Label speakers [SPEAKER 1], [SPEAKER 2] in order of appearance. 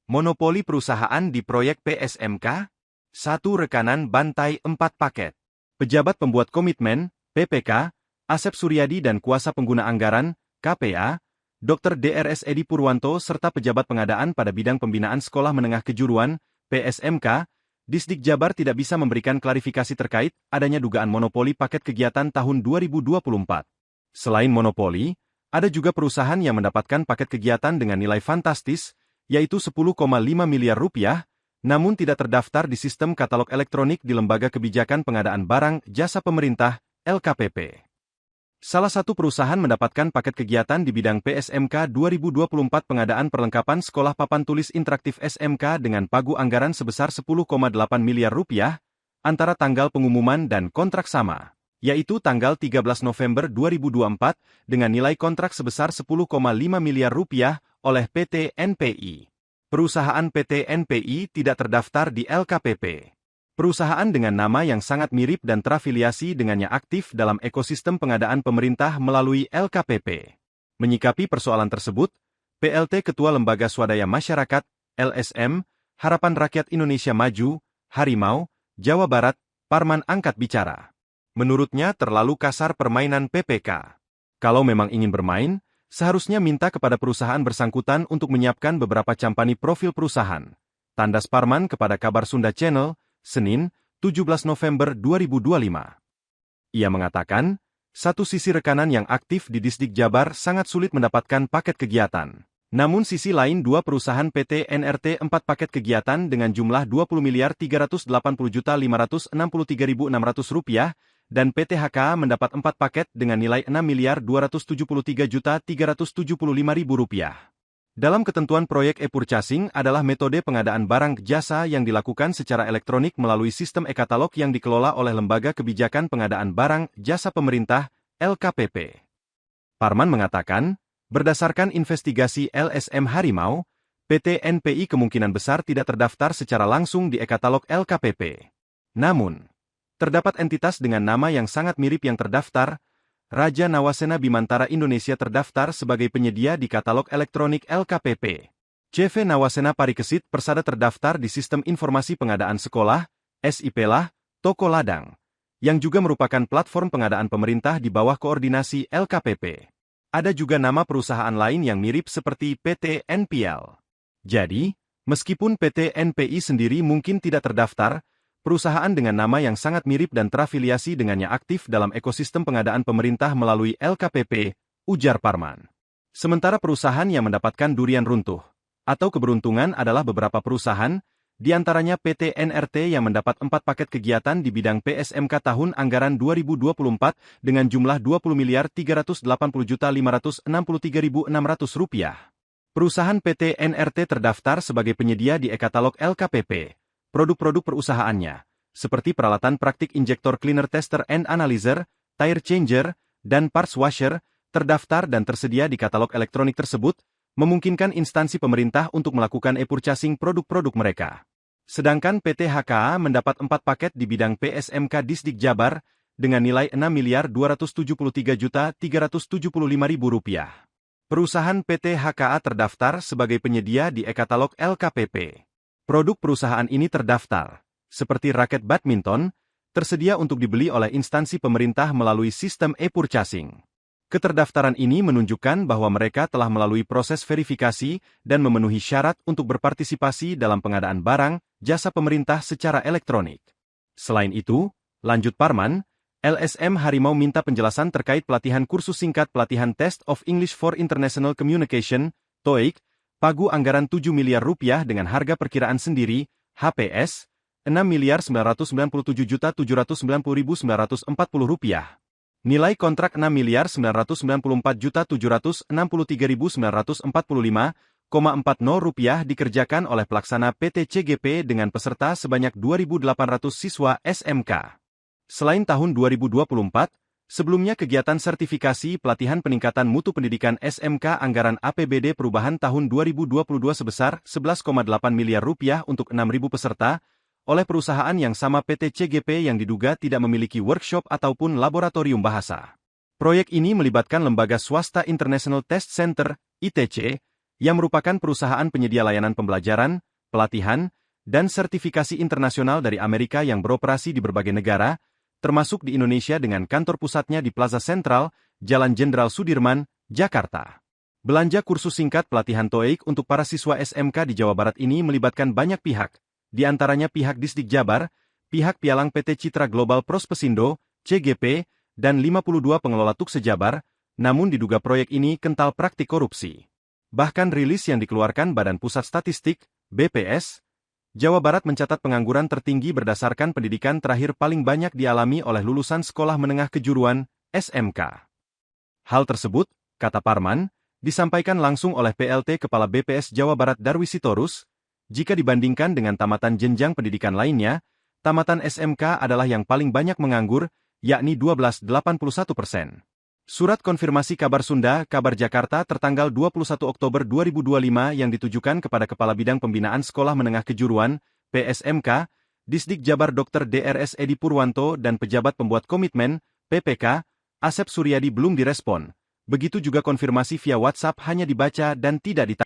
[SPEAKER 1] Monopoli perusahaan di proyek PSMK? Satu rekanan bantai 4 paket. Pejabat pembuat komitmen, PPK, Asep Suryadi dan kuasa pengguna anggaran, KPA, Dr. Drs. Edi Purwanto serta pejabat pengadaan pada bidang pembinaan sekolah menengah kejuruan, PSMK, Disdik Jabar tidak bisa memberikan klarifikasi terkait adanya dugaan monopoli paket kegiatan tahun 2024. Selain monopoli, ada juga perusahaan yang mendapatkan paket kegiatan dengan nilai fantastis, yaitu 10,5 miliar rupiah, namun tidak terdaftar di sistem katalog elektronik di Lembaga Kebijakan Pengadaan Barang Jasa Pemerintah, LKPP. Salah satu perusahaan mendapatkan paket kegiatan di bidang PSMK 2024 pengadaan perlengkapan sekolah papan tulis interaktif SMK dengan pagu anggaran sebesar 10,8 miliar rupiah, antara tanggal pengumuman dan kontrak sama, yaitu tanggal 13 November 2024 dengan nilai kontrak sebesar 10,5 miliar rupiah oleh PT NPI. Perusahaan PT NPI tidak terdaftar di LKPP. Perusahaan dengan nama yang sangat mirip dan terafiliasi dengannya aktif dalam ekosistem pengadaan pemerintah melalui LKPP. Menyikapi persoalan tersebut, PLT Ketua Lembaga Swadaya Masyarakat, LSM, Harapan Rakyat Indonesia Maju, Harimau, Jawa Barat, Parman angkat bicara. Menurutnya terlalu kasar permainan PPK. Kalau memang ingin bermain, seharusnya minta kepada perusahaan bersangkutan untuk menyiapkan beberapa campani profil perusahaan. Tandas Parman kepada Kabar Sunda Channel, Senin, 17 November 2025. Ia mengatakan, satu sisi rekanan yang aktif di Disdik Jabar sangat sulit mendapatkan paket kegiatan. Namun sisi lain dua perusahaan PT NRT 4 paket kegiatan dengan jumlah 20.380.563.600 rupiah, dan PT HKA mendapat 4 paket dengan nilai 6.273.375.000 rupiah. Dalam ketentuan proyek e-purchasing adalah metode pengadaan barang jasa yang dilakukan secara elektronik melalui sistem e-katalog yang dikelola oleh Lembaga Kebijakan Pengadaan Barang Jasa Pemerintah, LKPP. Parman mengatakan, berdasarkan investigasi LSM Harimau, PT NPI kemungkinan besar tidak terdaftar secara langsung di e-katalog LKPP. Namun, terdapat entitas dengan nama yang sangat mirip yang terdaftar. Raja Nawasena Bimantara Indonesia terdaftar sebagai penyedia di katalog elektronik LKPP. CV Nawasena Parikesit Persada terdaftar di Sistem Informasi Pengadaan Sekolah, SIP-lah, Toko Ladang, yang juga merupakan platform pengadaan pemerintah di bawah koordinasi LKPP. Ada juga nama perusahaan lain yang mirip seperti PT NPL. Jadi, meskipun PT NPI sendiri mungkin tidak terdaftar, perusahaan dengan nama yang sangat mirip dan terafiliasi dengannya aktif dalam ekosistem pengadaan pemerintah melalui LKPP, ujar Parman. Sementara perusahaan yang mendapatkan durian runtuh atau keberuntungan adalah beberapa perusahaan, di antaranya PT NRT yang mendapat 4 paket kegiatan di bidang PSMK tahun anggaran 2024 dengan jumlah 20.380.563.600 rupiah. Perusahaan PT NRT terdaftar sebagai penyedia di e-katalog LKPP. Produk-produk perusahaannya, seperti peralatan praktik injektor cleaner tester and analyzer, tire changer, dan parts washer, terdaftar dan tersedia di katalog elektronik tersebut, memungkinkan instansi pemerintah untuk melakukan e-purchasing produk-produk mereka. Sedangkan PT HKA mendapat 4 paket di bidang PSMK Disdik Jabar, dengan nilai 6.273.375.000 rupiah. Perusahaan PT HKA terdaftar sebagai penyedia di e-katalog LKPP. Produk perusahaan ini terdaftar, seperti raket badminton, tersedia untuk dibeli oleh instansi pemerintah melalui sistem e-purchasing. Keterdaftaran ini menunjukkan bahwa mereka telah melalui proses verifikasi dan memenuhi syarat untuk berpartisipasi dalam pengadaan barang, jasa pemerintah secara elektronik. Selain itu, lanjut Parman, LSM Harimau minta penjelasan terkait pelatihan kursus singkat pelatihan Test of English for International Communication, TOEIC, pagu anggaran 7 miliar rupiah dengan harga perkiraan sendiri, HPS, 6.997.790.940 rupiah. Nilai kontrak 6.994.763.945,40 rupiah dikerjakan oleh pelaksana PT CGP dengan peserta sebanyak 2.800 siswa SMK. Selain tahun 2024, sebelumnya kegiatan sertifikasi pelatihan peningkatan mutu pendidikan SMK anggaran APBD perubahan tahun 2022 sebesar 11,8 miliar rupiah untuk 6.000 peserta, oleh perusahaan yang sama PT CGP yang diduga tidak memiliki workshop ataupun laboratorium bahasa. Proyek ini melibatkan lembaga swasta International Test Center, ITC, yang merupakan perusahaan penyedia layanan pembelajaran, pelatihan, dan sertifikasi internasional dari Amerika yang beroperasi di berbagai negara, termasuk di Indonesia dengan kantor pusatnya di Plaza Sentral, Jalan Jenderal Sudirman, Jakarta. Belanja kursus singkat pelatihan TOEIC untuk para siswa SMK di Jawa Barat ini melibatkan banyak pihak, di antaranya pihak Disdik Jabar, pihak pialang PT Citra Global Prospesindo, CGP, dan 52 pengelola TUK sejabar, namun diduga proyek ini kental praktik korupsi. Bahkan rilis yang dikeluarkan Badan Pusat Statistik, BPS, Jawa Barat mencatat pengangguran tertinggi berdasarkan pendidikan terakhir paling banyak dialami oleh lulusan sekolah menengah kejuruan, SMK. Hal tersebut, kata Parman, disampaikan langsung oleh PLT Kepala BPS Jawa Barat Darwi Sitorus, jika dibandingkan dengan tamatan jenjang pendidikan lainnya, tamatan SMK adalah yang paling banyak menganggur, yakni 12,81%. Surat konfirmasi kabar Sunda, Kabar Jakarta tertanggal 21 Oktober 2025 yang ditujukan kepada Kepala Bidang Pembinaan Sekolah Menengah Kejuruan, PSMK, Disdik Jabar Dr. DRS Edi Purwanto dan pejabat pembuat komitmen, PPK, Asep Suryadi belum direspon. Begitu juga konfirmasi via WhatsApp hanya dibaca dan tidak ditanggapi.